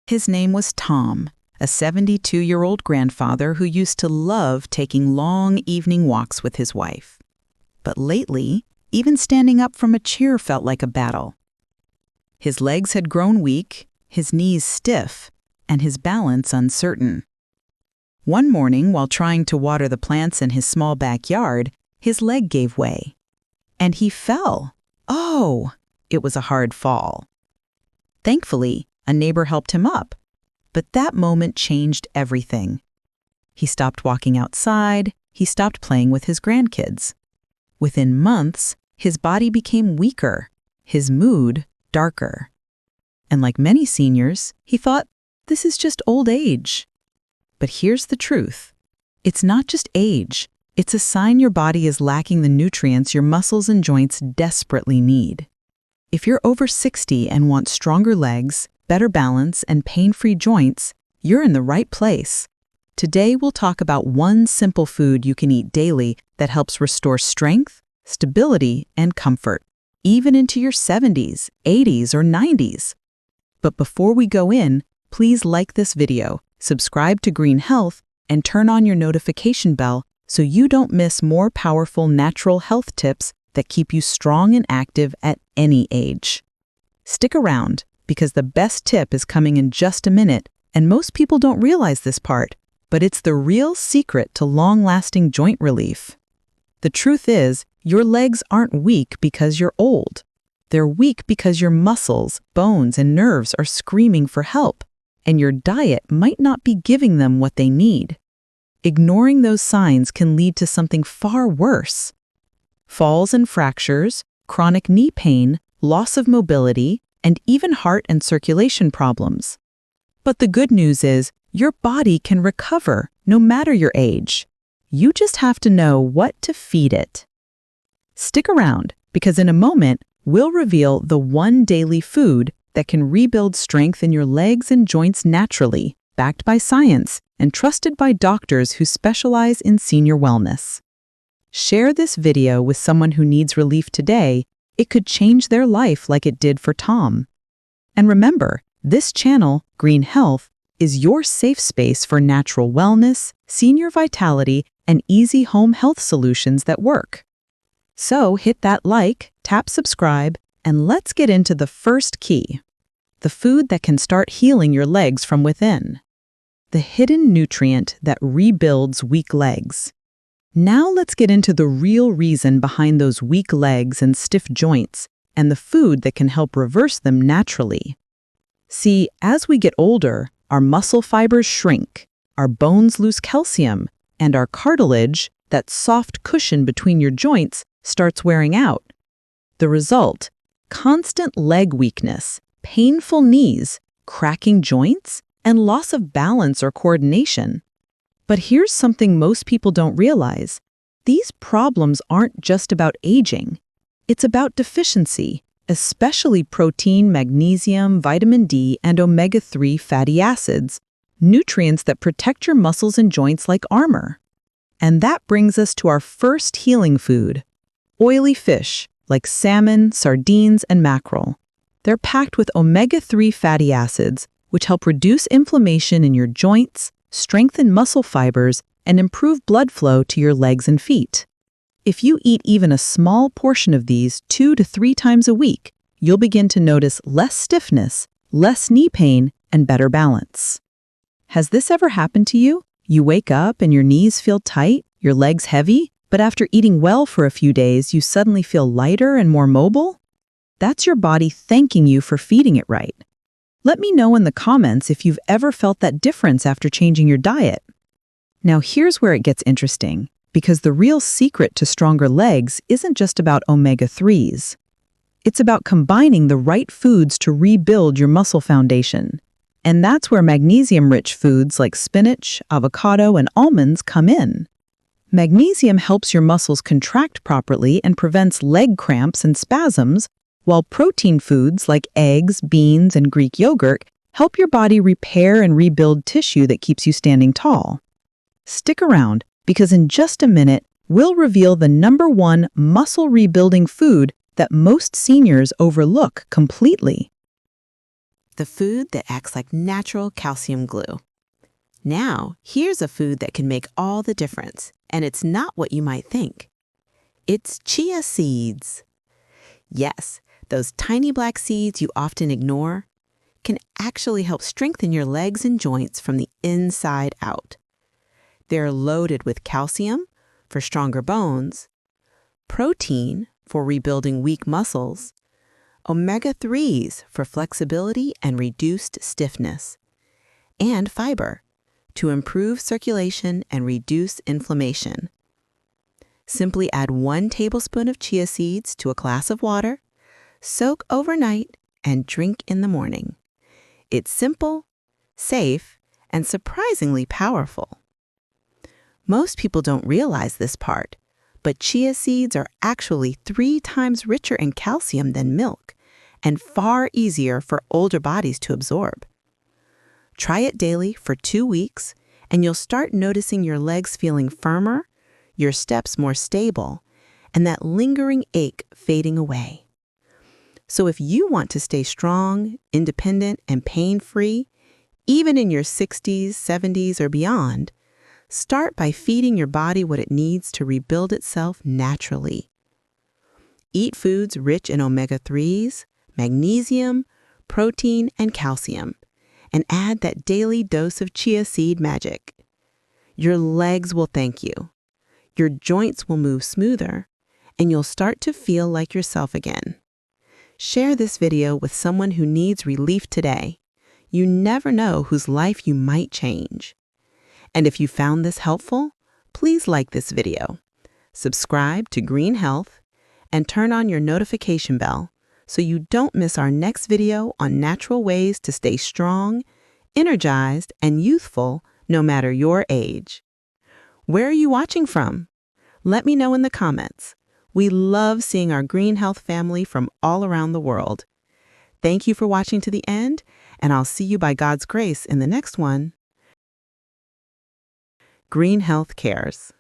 His name was Tom, a 72-year-old grandfather who used to love taking long evening walks with his wife. But lately, even standing up from a chair felt like a battle. His legs had grown weak, his knees stiff, and his balance uncertain. One morning, while trying to water the plants in his small backyard, his leg gave way, and he fell. Oh, it was a hard fall. Thankfully, a neighbor helped him up, but that moment changed everything. He stopped walking outside, he stopped playing with his grandkids. Within months, his body became weaker, his mood darker. And like many seniors, he thought, this is just old age. But here's the truth. It's not just age. It's a sign your body is lacking the nutrients your muscles and joints desperately need. If you're over 60 and want stronger legs, better balance, and pain-free joints, you're in the right place. Today, we'll talk about one simple food you can eat daily that helps restore strength, stability, and comfort, even into your 70s, 80s, or 90s. But before we go in, please like this video, subscribe to Green Health, and turn on your notification bell so you don't miss more powerful natural health tips that keep you strong and active at any age. Stick around, because the best tip is coming in just a minute, and most people don't realize this part, but it's the real secret to long-lasting joint relief. The truth is, your legs aren't weak because you're old. They're weak because your muscles, bones, and nerves are screaming for help, and your diet might not be giving them what they need. Ignoring those signs can lead to something far worse. Falls and fractures, chronic knee pain, loss of mobility, and even heart and circulation problems. But the good news is, your body can recover no matter your age. You just have to know what to feed it. Stick around, because in a moment, we'll reveal the one daily food that can rebuild strength in your legs and joints naturally, backed by science, and trusted by doctors who specialize in senior wellness. Share this video with someone who needs relief today. It could change their life like it did for Tom. And remember, this channel, Green Health, is your safe space for natural wellness, senior vitality, and easy home health solutions that work. So hit that like, tap subscribe, and let's get into the first key. The food that can start healing your legs from within. The hidden nutrient that rebuilds weak legs. Now let's get into the real reason behind those weak legs and stiff joints, and the food that can help reverse them naturally. See, as we get older, our muscle fibers shrink, our bones lose calcium, and our cartilage, that soft cushion between your joints, starts wearing out. The result? Constant leg weakness, painful knees, cracking joints, and loss of balance or coordination. But here's something most people don't realize. These problems aren't just about aging. It's about deficiency, especially protein, magnesium, vitamin D, and omega-3 fatty acids, nutrients that protect your muscles and joints like armor. And that brings us to our first healing food, oily fish, like salmon, sardines, and mackerel. They're packed with omega-3 fatty acids, which help reduce inflammation in your joints, strengthen muscle fibers, and improve blood flow to your legs and feet. If you eat even a small portion of these 2 to 3 times a week, you'll begin to notice less stiffness, less knee pain, and better balance. Has this ever happened to you? You wake up and your knees feel tight, your legs heavy, but after eating well for a few days, you suddenly feel lighter and more mobile? That's your body thanking you for feeding it right. Let me know in the comments if you've ever felt that difference after changing your diet. Now here's where it gets interesting, because the real secret to stronger legs isn't just about omega-3s. It's about combining the right foods to rebuild your muscle foundation. And that's where magnesium-rich foods like spinach, avocado, and almonds come in. Magnesium helps your muscles contract properly and prevents leg cramps and spasms, while protein foods like eggs, beans, and Greek yogurt help your body repair and rebuild tissue that keeps you standing tall. Stick around, because in just a minute, we'll reveal the #1 muscle rebuilding food that most seniors overlook completely. the food that acts like natural calcium glue. Now, here's a food that can make all the difference, and it's not what you might think. It's chia seeds. Yes, those tiny black seeds you often ignore can actually help strengthen your legs and joints from the inside out. They're loaded with calcium for stronger bones, protein for rebuilding weak muscles, omega-3s for flexibility and reduced stiffness, and fiber to improve circulation and reduce inflammation. Simply add 1 tablespoon of chia seeds to a glass of water, soak overnight, and drink in the morning. It's simple, safe, and surprisingly powerful. Most people don't realize this part, but chia seeds are actually 3 times richer in calcium than milk and far easier for older bodies to absorb. Try it daily for 2 weeks, and you'll start noticing your legs feeling firmer, your steps more stable, and that lingering ache fading away. So if you want to stay strong, independent, and pain-free, even in your 60s, 70s, or beyond, start by feeding your body what it needs to rebuild itself naturally. Eat foods rich in omega-3s, magnesium, protein, and calcium, and add that daily dose of chia seed magic. Your legs will thank you. Your joints will move smoother, and you'll start to feel like yourself again. Share this video with someone who needs relief today. You never know whose life you might change. And if you found this helpful, please like this video, subscribe to Green Health, and turn on your notification bell so you don't miss our next video on natural ways to stay strong, energized, and youthful no matter your age. Where are you watching from? Let me know in the comments. We love seeing our Green Health family from all around the world. Thank you for watching to the end, and I'll see you by God's grace in the next one. Green Health Cares.